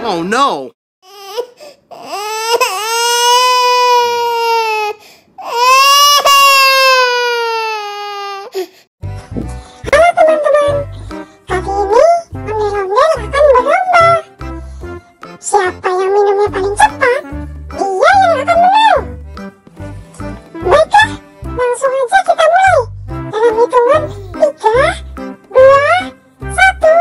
Oh no! Halo teman-teman, kali ini ondel-ondel akan berlomba. Siapa yang minumnya paling cepat, dia yang akan menang. Baiklah, langsung aja kita mulai. Dalam hitungan 3, 2, 1, go!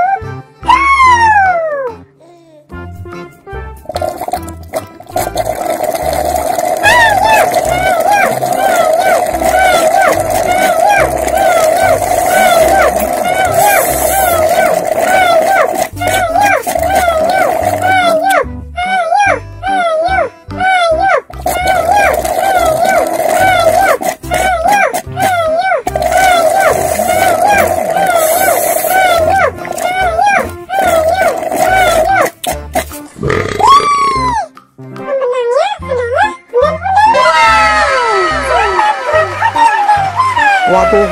Waduh,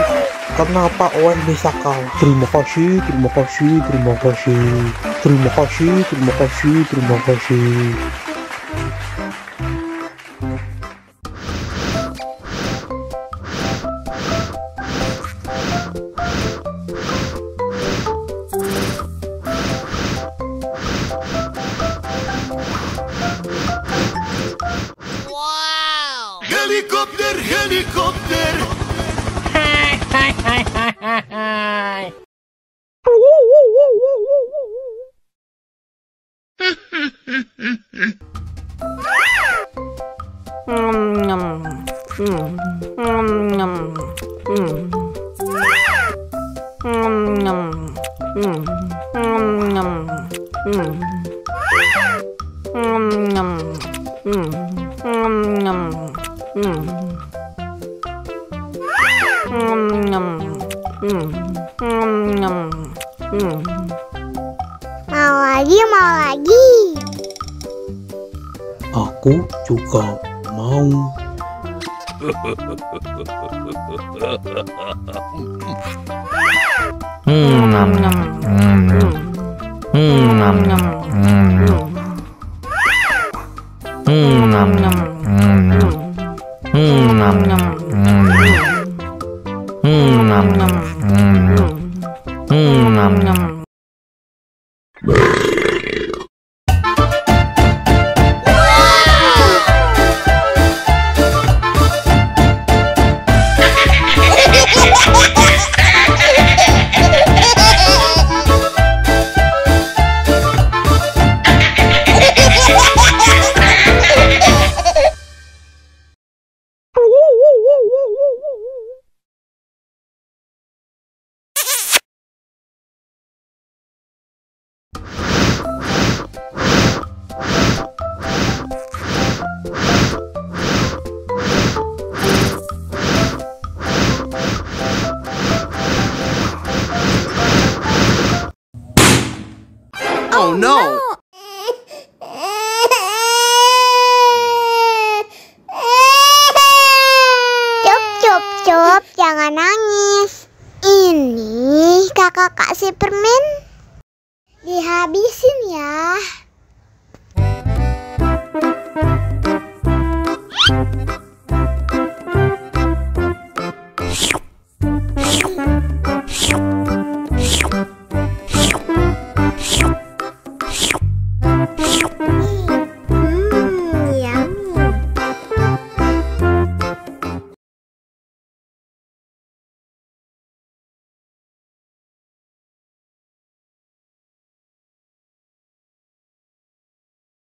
kenapa Owen bisa kalah? Terima kasih, terima kasih, terima kasih, terima kasih, terima kasih, terima kasih. Wow! Helikopter, helikopter! Mau lagi, mau lagi. Aku juga mau. Oh no! Cup, jangan nangis. Ini kakak kasih permen